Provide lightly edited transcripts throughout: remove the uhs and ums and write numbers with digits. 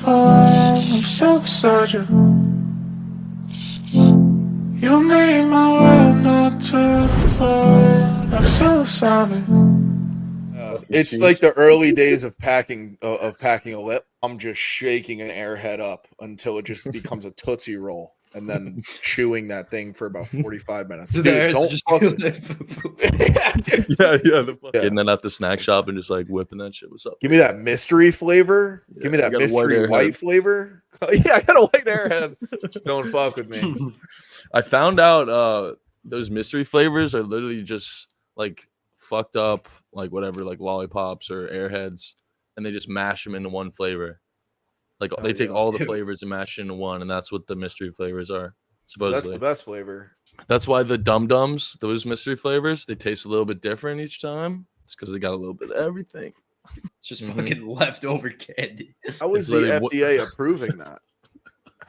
time, I'm so beside you. You made my world not to the floor, like psilocybin. It's like the early days of packing a lip. I'm just shaking an airhead up until it just becomes a Tootsie Roll, and then chewing that thing for about 45 minutes. So Dude, don't just fucking... Getting that at the snack shop and just like whipping that shit. What's up? Give me that mystery flavor. Yeah, Give me that I got a white mystery white airhead. flavor. Yeah, I got a white airhead. Don't fuck with me. I found out those mystery flavors are literally just like fucked up, like whatever, like lollipops or airheads, and they just mash them into one flavor. Like they take all the flavors and mash it into one, and that's what the mystery flavors are. Supposedly, That's the best flavor. That's why the Dum Dums, those mystery flavors, they taste a little bit different each time. It's because they got a little bit of everything. It's just fucking leftover candy. How is the FDA approving that?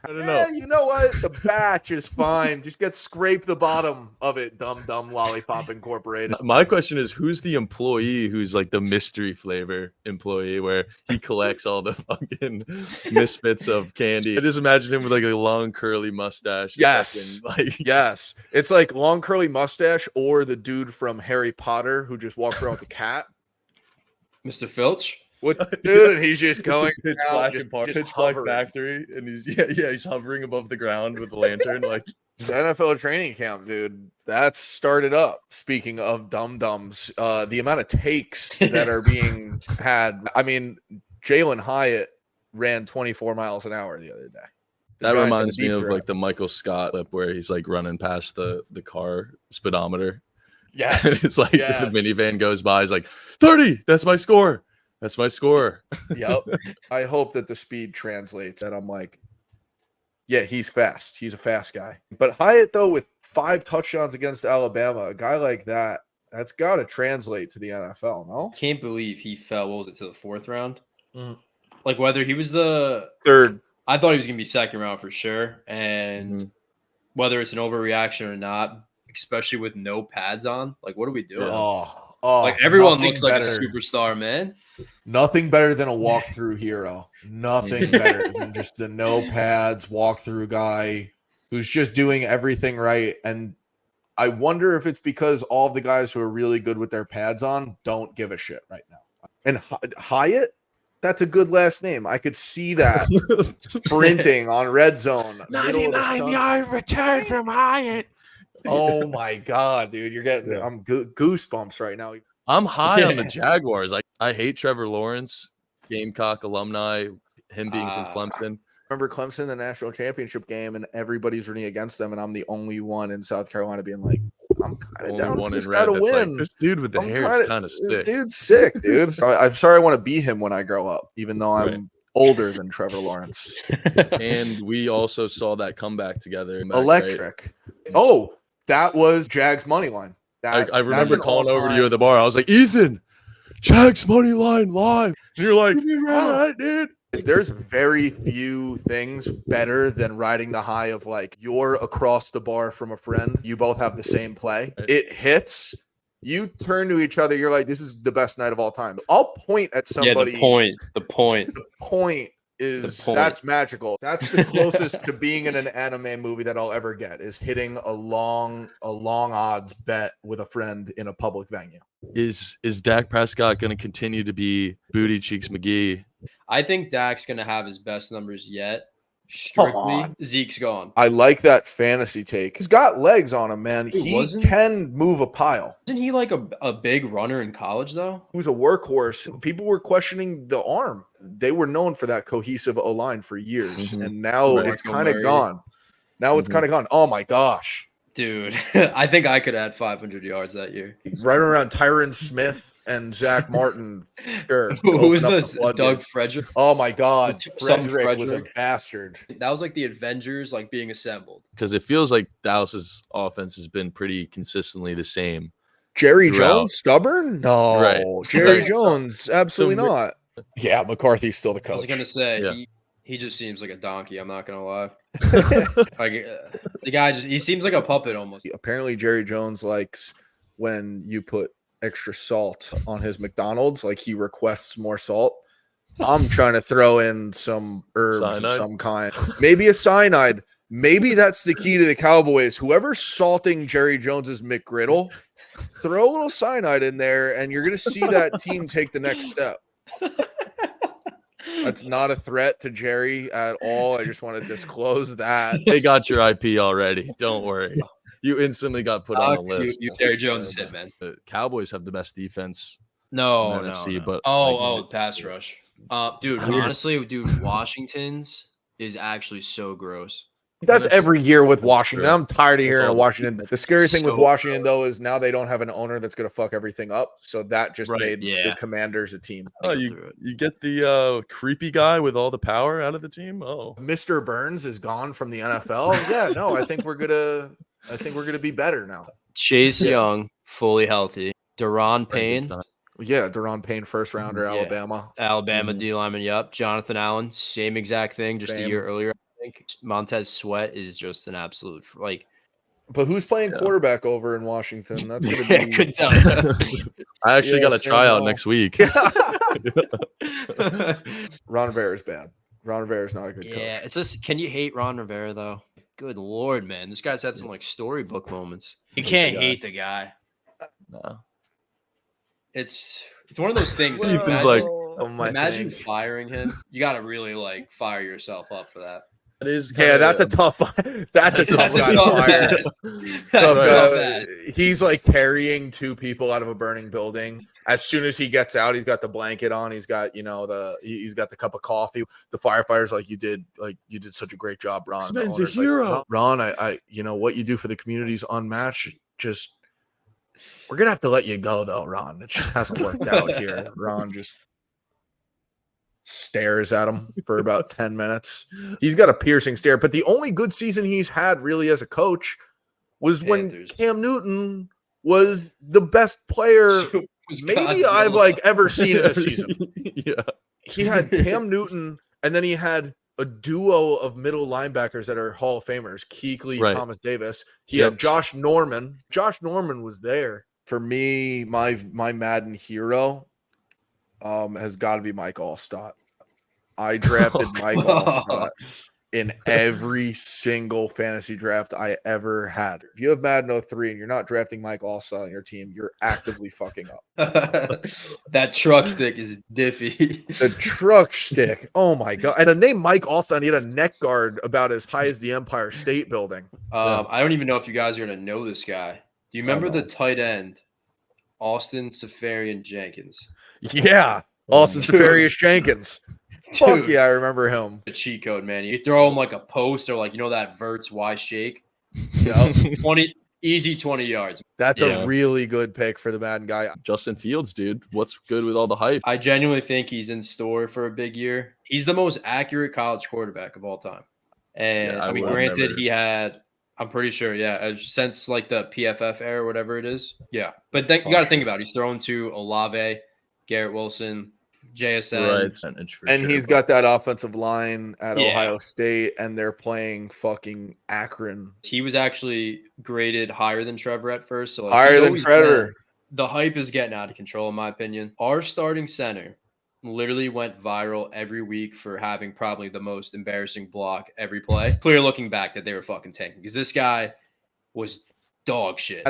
I don't know. You know what? The batch is fine. Just scrape the bottom of it, Dum Dum Lollipop Incorporated. My question is, who's the employee who's like the mystery flavor employee where he collects all the fucking misfits of candy? I just imagine him with like a long curly mustache. Yes. Fucking, yes. It's like long curly mustache or the dude from Harry Potter who just walks around with a cat. Mr. Filch? What, dude? And he's just going pitch black factory, and he's hovering above the ground with a lantern. Like the NFL training camp, dude. That's started up. Speaking of Dum Dums, the amount of takes that are being had. I mean, Jalen Hyatt ran 24 miles an hour the other day. That reminds me of like the Michael Scott clip where he's like running past the car speedometer. Yes, it's like the minivan goes by. He's like 30. That's my score. That's my score. Yep. I hope that the speed translates. And I'm like, yeah, he's fast. He's a fast guy. But Hyatt, though, with 5 touchdowns against Alabama, a guy like that, that's got to translate to the NFL, no? Can't believe he fell, what was it, to the 4th round? Like whether he was the 3rd. I thought he was going to be 2nd round for sure. And whether it's an overreaction or not, especially with no pads on, like what are we doing? Like everyone looks like a superstar, man. Nothing better than a walkthrough hero. Nothing better than just the no pads walkthrough guy who's just doing everything right. And I wonder if it's because all of the guys who are really good with their pads on don't give a shit right now. And Hyatt, that's a good last name. I could see that sprinting on red zone. 99-yard return from Hyatt. Oh my god, dude! You're getting I'm goosebumps right now. I'm high on the Jaguars. I hate Trevor Lawrence, Gamecock alumni, him being from Clemson. Remember Clemson, the national championship game, and everybody's rooting against them, and I'm the only one in South Carolina being like, I'm kind of down for this guy to win. Like, this dude with the hair is kind of sick. Dude's sick, dude. I'm sorry I want to be him when I grow up, even though I'm older than Trevor Lawrence. And we also saw that comeback together. Electric. Right? Oh, that was Jags money line. I remember calling over to you at the bar. I was like, Ethan, Jags money line live. And you're like, all right, dude. There's very few things better than riding the high of like you're across the bar from a friend. You both have the same play. It hits. You turn to each other. You're like, this is the best night of all time. I'll point at somebody. Yeah, the point is that's magical. That's the closest to being in an anime movie that I'll ever get is hitting a long odds bet with a friend in a public venue. Is Dak Prescott going to continue to be Booty Cheeks McGee? I think Dak's going to have his best numbers yet. Strictly, Zeke's gone. I like that fantasy take. He's got legs on him, man. He can move a pile. Isn't he like a big runner in college, though? He was a workhorse. People were questioning the arm. They were known for that cohesive O-line for years, and now it's kind of gone. Now it's kind of gone. Oh, my gosh. Dude, I think I could add 500 yards that year. Right around Tyron Smith and Zach Martin. Sure. Who was this? Doug Frederick? Oh, my God. Frederick was a bastard. That was like the Avengers like being assembled. Because it feels like Dallas's offense has been pretty consistently the same. Jerry Jones, stubborn? No. Right. Jerry Jones, absolutely not. Yeah, McCarthy's still the coach. I was going to say, he just seems like a donkey. I'm not going to lie. The guy he seems like a puppet almost. Apparently Jerry Jones likes when you put extra salt on his McDonald's, like he requests more salt. I'm trying to throw in some herbs Cyanide? of some kind. Maybe a cyanide. Maybe that's the key to the Cowboys. Whoever's salting Jerry Jones's McGriddle, throw a little cyanide in there, and you're going to see that team take the next step. That's not a threat to Jerry at all. I just want to disclose that. They got your IP already. Don't worry. You instantly got put on the list. You Jerry Jones hit, man. The Cowboys have the best defense. No, NFC, no. but Pass rush. Dude, honestly, Washington's is actually so gross. That's every year with Washington. True. I'm tired of That's hearing all- Washington. The scary thing with So Washington, though, is now they don't have an owner that's going to fuck everything up. So that just Right, made yeah. the Commanders a team. Oh, you get the creepy guy with all the power out of the team. Oh, Mr. Burns is gone from the NFL. Yeah, no, I think we're gonna be better now. Chase Young, fully healthy. Deron Payne, Yeah, Deron Payne, first rounder, Yeah. Alabama. Alabama D lineman. Yep. Jonathan Allen, same exact thing, just a Same. year earlier. I think Montez Sweat is just an absolute But who's playing quarterback over in Washington? That's gonna Yeah, be. couldn't tell you. I actually got a Sam tryout Howell. next week. Ron Rivera is bad. Ron Rivera is not a good Yeah, coach. it's just, can you hate Ron Rivera though? Good Lord, man, this guy's had some storybook moments. You can't hate the guy. No. It's one of those things. Well, Like, Ethan's like, imagine firing him. You got to really fire yourself up for that. That is Yeah, that's a tough. That's a tough guy to fire. That's a tough ass. He's like carrying two people out of a burning building. As soon as he gets out, he's got the blanket on. He's got he's got the cup of coffee. The firefighter's like, you did such a great job, Ron. This The man's a owner's like, hero. Ron, I what you do for the community is unmatched. Just we're gonna have to let you go though, Ron. It just hasn't worked out here. Ron just stares at him for about 10 minutes. He's got a piercing stare, but the only good season he's had really as a coach was when Cam Newton was the best player maybe I've ever seen in a season. Yeah. He had Cam Newton, and then he had a duo of middle linebackers that are Hall of Famers, Kuechly, Right. Thomas Davis. He had Josh Norman. Josh Norman was there. For me, my Madden hero has got to be Mike Allstott. I drafted Mike Allstott in every single fantasy draft I ever had. If you have Madden 03 and you're not drafting Mike Allstott on your team, you're actively fucking up. That truck stick is diffy. The truck stick. Oh my god! And the name Mike Allstott, he had a neck guard about as high as the Empire State Building. I don't even know if you guys are gonna know this guy. Do you remember the tight end, Austin Safarian Jenkins? Yeah, Austin Safarius Jenkins. Fuck Dude. yeah, I remember him. A cheat code, man. You throw him like a post or that Verts Y shake. 20 yards. That's a really good pick for the Madden guy. Justin Fields, dude. What's good with all the hype? I genuinely think he's in store for a big year. He's the most accurate college quarterback of all time. And I mean, granted, he had, I'm pretty sure, since the PFF era, whatever it is. Yeah. But you got to think about it. He's thrown to Olave, Garrett Wilson, JSN. Right. He's got that offensive line at Ohio State, and they're playing fucking Akron. He was actually graded higher than Trevor at first. So higher than Trevor. The hype is getting out of control, in my opinion. Our starting center literally went viral every week for having probably the most embarrassing block every play. Clear looking back that they were fucking tanking because this guy was dog shit.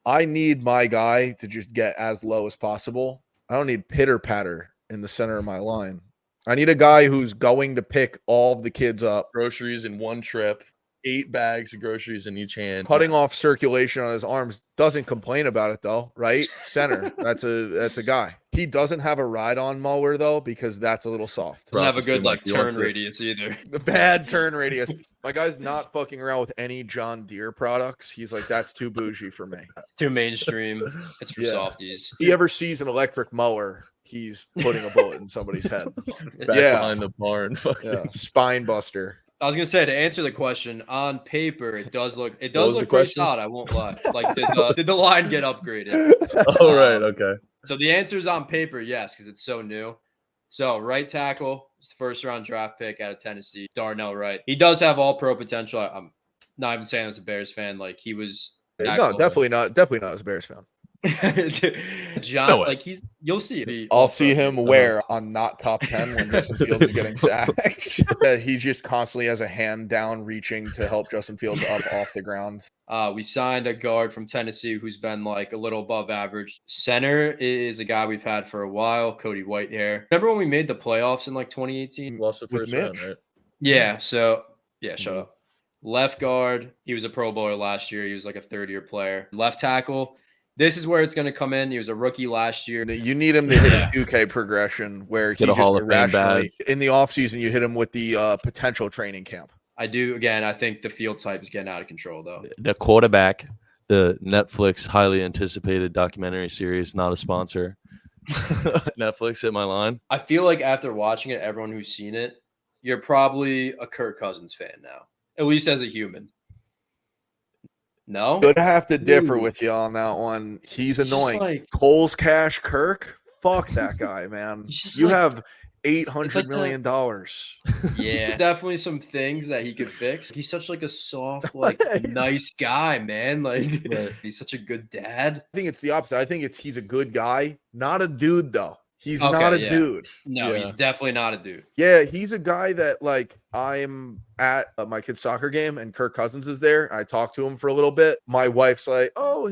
I need my guy to just get as low as possible. I don't need pitter patter in the center of my line. I need a guy who's going to pick all of the kids up. Groceries in one trip, 8 bags of groceries in each hand. Cutting off circulation on his arms. Doesn't complain about it though, right? Center. That's a guy. He doesn't have a ride-on mower though, because that's a little soft. Doesn't have a good turn radius either. The bad turn radius. My guy's not fucking around with any John Deere products. He's like, that's too bougie for me. It's too mainstream. It's for softies. He ever sees an electric mower, he's putting a bullet in somebody's head. Behind the barn. Spine buster. I was gonna say, to answer the question, on paper it does look pretty solid. I won't lie. Did the line get upgraded? Oh right, okay. So the answer is on paper, yes, because it's so new. So right tackle is the first round draft pick out of Tennessee, Darnell Wright. He does have all pro potential. I'm not even saying as a Bears fan. He was no, definitely not as a Bears fan. John, No way. like you'll see it. I'll see him where on not top 10 when Justin Fields is getting sacked. He just constantly has a hand down reaching to help Justin Fields up off the ground. We signed a guard from Tennessee who's been like a little above average. Center is a guy we've had for a while, Cody Whitehair. Remember when we made the playoffs in like 2018? Lost the With first round, Mitch? right? Yeah. So yeah, shut up. Left guard, he was a Pro Bowler last year. He was like a third-year player. Left tackle, this is where it's going to come in. He was a rookie last year. You need him to hit a 2K progression where he Get a just Hall of Fame irrationally in the offseason you hit him with the potential training camp. I do. Again, I think the field type is getting out of control, though. The quarterback, the Netflix highly anticipated documentary series, not a sponsor. Netflix hit my line. I feel like after watching it, everyone who's seen it, you're probably a Kirk Cousins fan now, at least as a human. No? Gonna have to differ with you on that one. He's annoying. Like, Kohls, Cash, Kirk. Fuck that guy, man. You like, have $800 million. Yeah, definitely some things that he could fix. He's such like a soft, like nice guy, man. Like he's such a good dad. I think it's the opposite. I think he's a good guy, not a dude though. He's not a dude. No, he's definitely not a dude. Yeah, he's a guy that like I'm at my kid's soccer game and Kirk Cousins is there. I talked to him for a little bit. My wife's like, "Oh,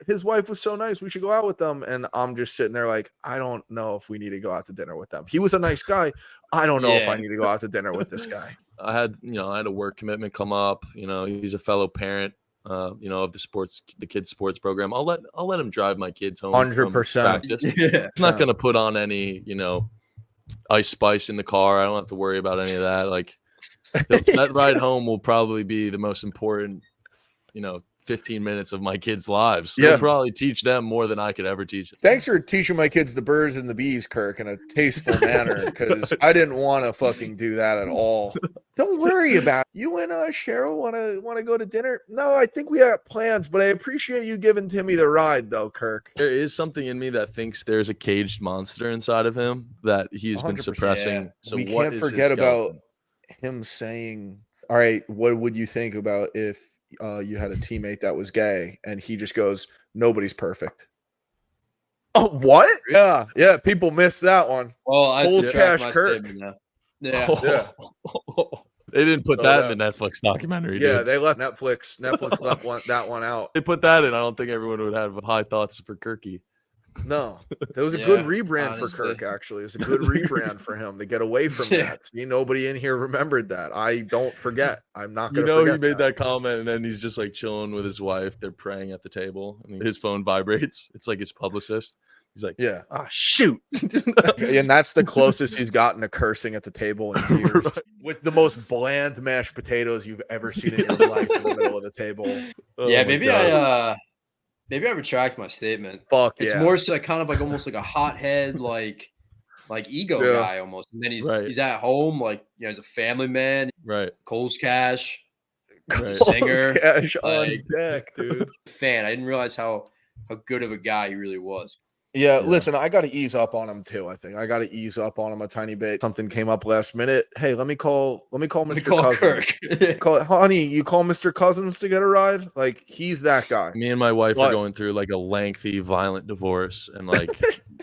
his wife was so nice. We should go out with them." And I'm just sitting there like, I don't know if we need to go out to dinner with them. He was a nice guy. I don't know if I need to go out to dinner with this guy. I had a work commitment come up. He's a fellow parent. Of the kids sports program. I'll let him drive my kids home. 100%. Yeah. He's not gonna put on any, ice spice in the car. I don't have to worry about any of that. Like that ride home will probably be the most important, 15 minutes of my kids' lives. So I'll probably teach them more than I could ever teach them. Thanks for teaching my kids the birds and the bees, Kirk, in a tasteful manner, because I didn't want to fucking do that at all. Don't worry about it. You and Cheryl want to go to dinner? No, I think we have plans, but I appreciate you giving Timmy the ride, though, Kirk. There is something in me that thinks there's a caged monster inside of him that he's been suppressing. Yeah. So we can't forget about him saying, all right, what would you think about if you had a teammate that was gay and he just goes, nobody's perfect? Oh, what? Yeah, people missed that one. Well, I Kohls, Cash, Kirk. Yeah. They didn't put that in the Netflix documentary. Yeah, they left Netflix left that one out. They put that in. I don't think everyone would have high thoughts for Kirky. No, it was a good rebrand for Kirk, actually. It was a good rebrand for him to get away from that. See, nobody in here remembered that. I don't forget. I'm not going to forget. He made that comment, and then he's just like chilling with his wife. They're praying at the table, and his phone vibrates. It's like his publicist. He's like, shoot. And that's the closest he's gotten to cursing at the table in years. Right. With the most bland mashed potatoes you've ever seen in your life in the middle of the table. Yeah, maybe I retract my statement. It's more so kind of like almost like a hothead, like ego guy almost. And then he's at home, like he's a family man. Right. Kohls Cash, Kohls singer, Cash on deck, dude. Fan. I didn't realize how good of a guy he really was. Yeah, listen, I got to ease up on him too. I think I got to ease up on him a tiny bit. Something came up last minute. Hey, let me call Mr. Cousins. Honey, you call Mr. Cousins to get a ride? Like, he's that guy. Me and my wife are going through like a lengthy, violent divorce, and like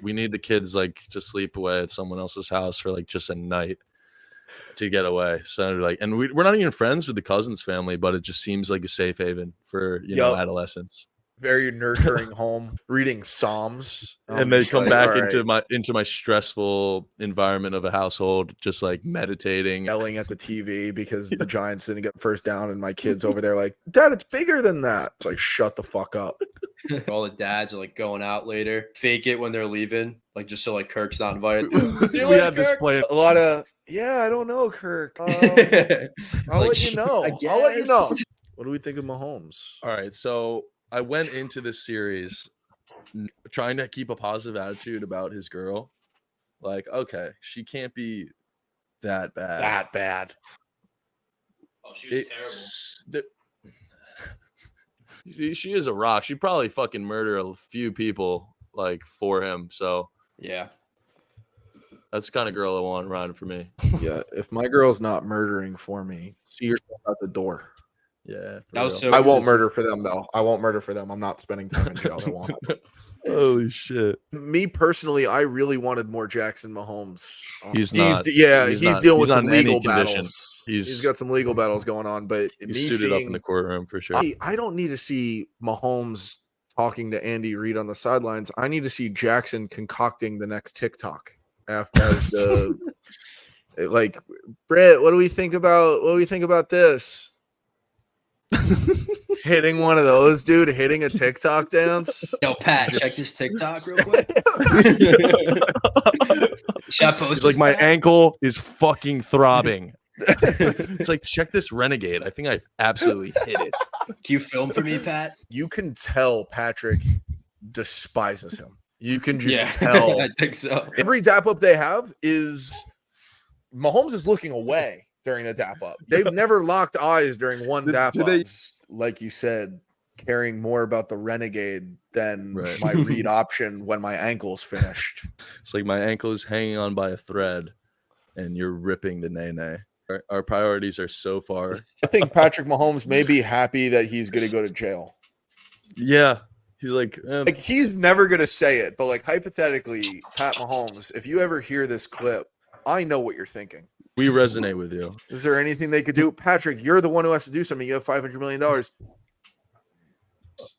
we need the kids like to sleep away at someone else's house for like just a night to get away. So like, and we're not even friends with the Cousins family, but it just seems like a safe haven for adolescence. Very nurturing home, reading Psalms, and they come back into my stressful environment of a household, just like meditating, yelling at the TV because the Giants didn't get first down, and my kids over there like, Dad, it's bigger than that. It's like, shut the fuck up. All the dads are like going out later, fake it when they're leaving, like just so like Kirk's not invited. We had this plan. A lot of I don't know, Kirk. I'll let you know. I'll let you know. What do we think of Mahomes? All right, so I went into this series trying to keep a positive attitude about his girl. Like, okay, she can't be that bad. That bad. Oh, she was terrible. She is a rock. She'd probably fucking murder a few people like for him. So yeah, that's the kind of girl I want riding for me. Yeah, if my girl's not murdering for me, see yourself at the door. Yeah, That was real. so I won't good. murder for them though. I won't murder for them. I'm not spending time in jail. That won't happen. Holy shit. Me personally, I really wanted more Jackson Mahomes. He's not. He's dealing with some not in any legal condition. battles. He's He's got some legal battles going on, but he's me suited up in seeing the courtroom for sure. I don't need to see Mahomes talking to Andy Reid on the sidelines. I need to see Jackson concocting the next TikTok after as the like Britt, what do we think about this? Hitting one of those, dude, hitting a TikTok dance. Yo, Pat, check this TikTok real quick. Should I post He's like, this, my Pat? ankle is fucking throbbing. It's like, check this renegade. I think I absolutely hit it. Can you film for me, Pat? You can tell Patrick despises him. You can just tell. I think so. Every dap up they have is Mahomes is looking away during the dap up. They've never locked eyes during one dap up. Like you said, caring more about the renegade than my read option when my ankle's finished. It's like my ankle is hanging on by a thread and you're ripping the nay-nay. Our priorities are so far. I think Patrick Mahomes may be happy that he's going to go to jail. Yeah. He's like he's never going to say it, but like hypothetically, Pat Mahomes, if you ever hear this clip, I know what you're thinking. We resonate with you. Is there anything they could do? Patrick, you're the one who has to do something. You have $500 million.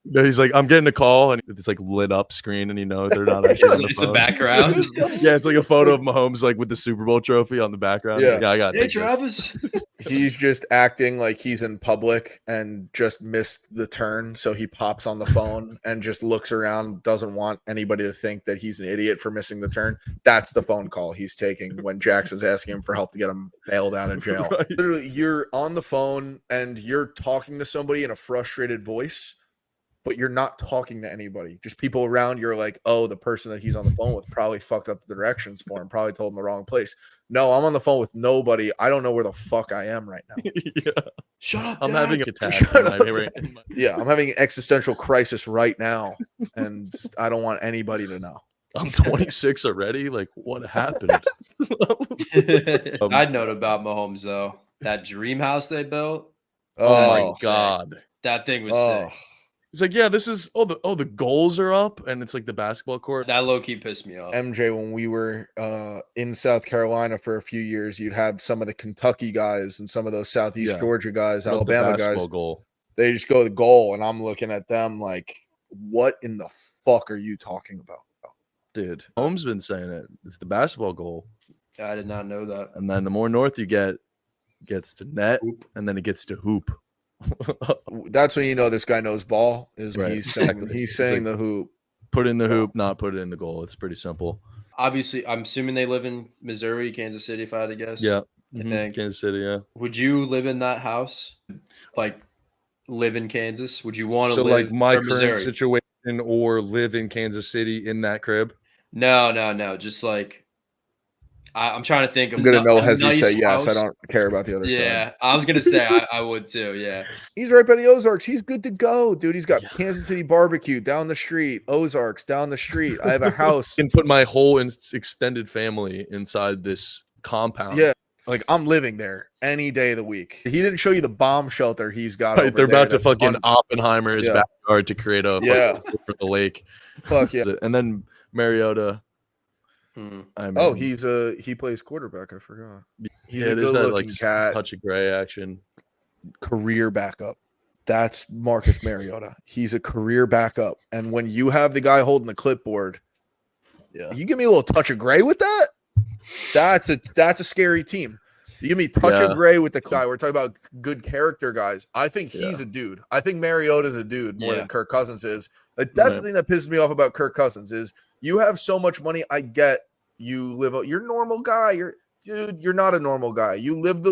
No, he's like, I'm getting a call, and it's like lit up screen, and you know they're not actually on the It's phone. the background. Yeah, it's like a photo of Mahomes like with the Super Bowl trophy on the background. Yeah, I got Hey, it. Travis. He's just acting like he's in public and just missed the turn. So he pops on the phone and just looks around, doesn't want anybody to think that he's an idiot for missing the turn. That's the phone call he's taking when Jackson's asking him for help to get him bailed out of jail. Right. Literally, you're on the phone and you're talking to somebody in a frustrated voice, but you're not talking to anybody. Just people around. You're like, oh, the person that he's on the phone with probably fucked up the directions for him, probably told him the wrong place. No, I'm on the phone with nobody. I don't know where the fuck I am right now. Yeah. Shut up, I'm Dad. having a attack. Shut up. Yeah. I'm having an existential crisis right now, and I don't want anybody to know. I'm 26 already. Like, what happened? I'd note about Mahomes though. That dream house they built. Oh my Oh, god. That thing was oh. sick. It's like, yeah, this is the goals are up, and it's like the basketball court. That low key pissed me off. MJ, when we were in South Carolina for a few years, you'd have some of the Kentucky guys and some of those Southeast Georgia guys, What about the Alabama basketball guys. goal. They just go to the goal, and I'm looking at them like, what in the fuck are you talking about? Dude, Holmes been saying it. It's the basketball goal. I did not know that. And then the more north you get, it gets to net, Hoop. and then it gets to hoop. That's when you know this guy knows ball. Is when Right. he's saying Exactly. he's It's saying like- the hoop. Put in the hoop, not put it in the goal. It's pretty simple. Obviously, I'm assuming they live in Missouri, Kansas City, if I had to guess. Yeah. I Mhm. think. Kansas City, yeah. Would you live in that house? Like, live in Kansas? Would you want to So live like my or current Missouri? situation or live in Kansas City in that crib? No. Just like, I'm trying to think of I'm gonna know a Hezzy nice say yes. I house. don't care about the other Yeah, side. I was gonna say I would too. Yeah, He's right by the Ozarks. He's good to go, dude. He's got Kansas City barbecue down the street, Ozarks down the street. I have a house. I can put my whole extended family inside this compound. Yeah, like I'm living there any day of the week. He didn't show you the bomb shelter he's got. Right, over they're there about to that's fucking un- Oppenheimer his Yeah. backyard to create a Yeah. for the lake. Fuck yeah. And then Mariota. Hmm. I mean, Oh, he plays quarterback. I forgot. He's yeah, a it is that good-looking like cat. touch of gray action. Career backup. That's Marcus Mariota. He's a career backup. And when you have the guy holding the clipboard, Yeah. you give me a little touch of gray with that. That's a scary team. You give me touch of Yeah. gray with the guy. We're talking about good character guys. I think he's a dude. I think Mariota's a dude more Yeah. than Kirk Cousins is. Like, that's the Right. thing that pisses me off about Kirk Cousins is you have so much money. I get you live. You're a normal guy. You're not a normal guy. You live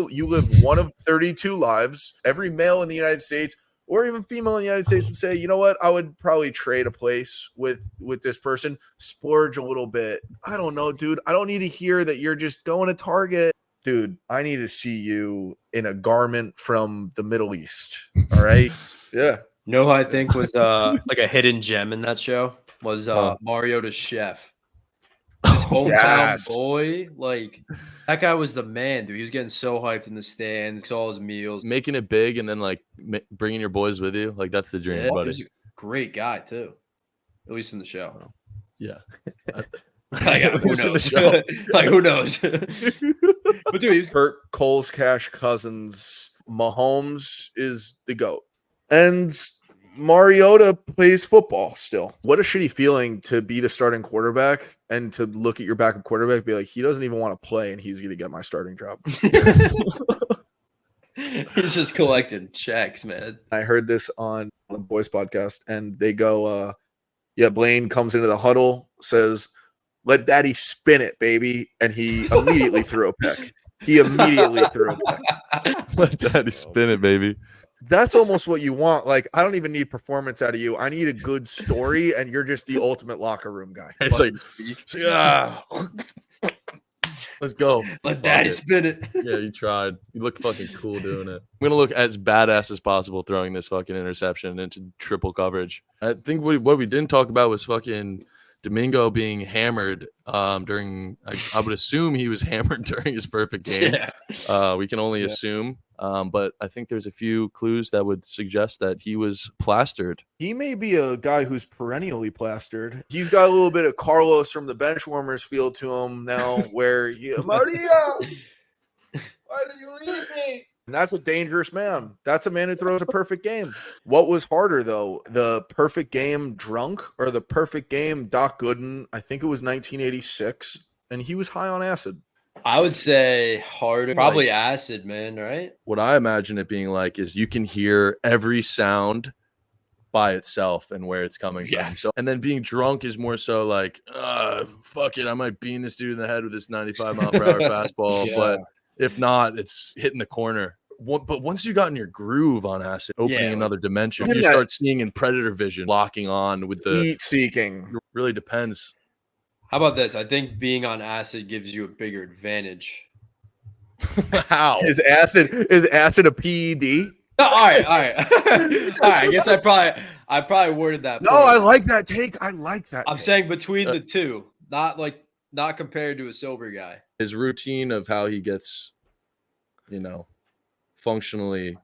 one of 32 lives. Every male in the United States or even female in the United States would say, you know what? I would probably trade a place with this person, splurge a little bit. I don't know, dude. I don't need to hear that you're just going to Target. Dude, I need to see you in a garment from the Middle East. All right? Yeah. You know who I think was like a hidden gem in that show was Mariota's chef. His hometown Yes. boy, like that guy was the man, dude. He was getting so hyped in the stands, all his meals. Making it big and then like bringing your boys with you, like that's the dream, Yeah, he buddy. was a great guy too, at least in the show. Yeah. Like, who knows? Like, who knows? But dude, he was Kirk, Kohls, Cash, Cousins, Mahomes is the GOAT. And Mariota plays football still. What a shitty feeling to be the starting quarterback and to look at your backup quarterback and be like, he doesn't even want to play and he's going to get my starting job. He's just collecting checks, man. I heard this on the Boys podcast and they go, Blaine comes into the huddle, says, let daddy spin it, baby. And he immediately threw a pick. Let daddy spin it, baby. That's almost what you want. Like, I don't even need performance out of you. I need a good story, and you're just the ultimate locker room guy. It's like, yeah. Let's go. Let daddy spin it. Yeah, you tried. You look fucking cool doing it. I'm gonna look as badass as possible throwing this fucking interception into triple coverage. I think what we didn't talk about was fucking Domingo being hammered during. I would assume he was hammered during his perfect game. Yeah. We can only assume. But I think there's a few clues that would suggest that he was plastered. He may be a guy who's perennially plastered. He's got a little bit of Carlos from the Benchwarmers feel to him now, where Maria, why did you leave me? And that's a dangerous man. That's a man who throws a perfect game. What was harder, though? The perfect game drunk or the perfect game Doc Gooden? I think it was 1986, and he was high on acid. I would say harder. Probably acid, man, right? What I imagine it being like is you can hear every sound by itself and where it's coming from. So, and then being drunk is more so like, fuck it, I might bean this dude in the head with this 95-mile-per-hour fastball. Yeah. But if not, it's hitting the corner. But once you got in your groove on acid, opening another dimension, you start seeing in predator vision, locking on with the heat seeking. It really depends. How about this? I think being on acid gives you a bigger advantage. How? Is acid a PED? All right. All right. I guess I probably worded that. No, I like that take. I'm saying between the two, not compared to a sober guy. His routine of how he gets, functionally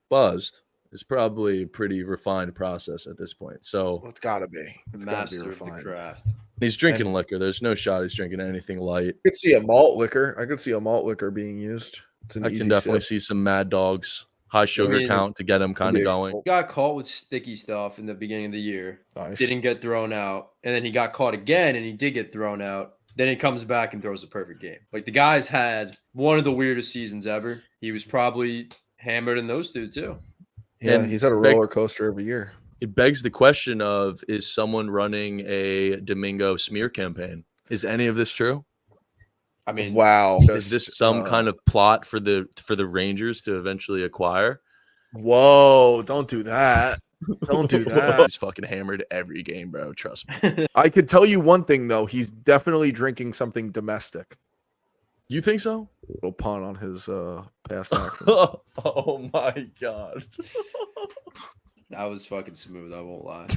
buzzed is probably a pretty refined process at this point. So it's gotta be. It's gotta be Master of the refined. craft. He's drinking liquor. There's no shot he's drinking anything light. I could see a malt liquor being used. I can definitely see some Mad Dogs, high sugar count to get him kind of going. He got caught with sticky stuff in the beginning of the year. Nice. Didn't get thrown out. And then he got caught again and he did get thrown out. Then he comes back and throws a perfect game. Like, the guy's had one of the weirdest seasons ever. He was probably hammered in those two too. Yeah, and he's had a roller coaster every year. It begs the question of, is someone running a Domingo smear campaign? Is any of this true? I mean, wow. Is this some kind of plot for the Rangers to eventually acquire? Whoa, don't do that. Don't do that. He's fucking hammered every game, bro. Trust me. I could tell you one thing, though. He's definitely drinking something domestic. You think so? A little pun on his past actions. Oh my God. That was fucking smooth. I won't lie.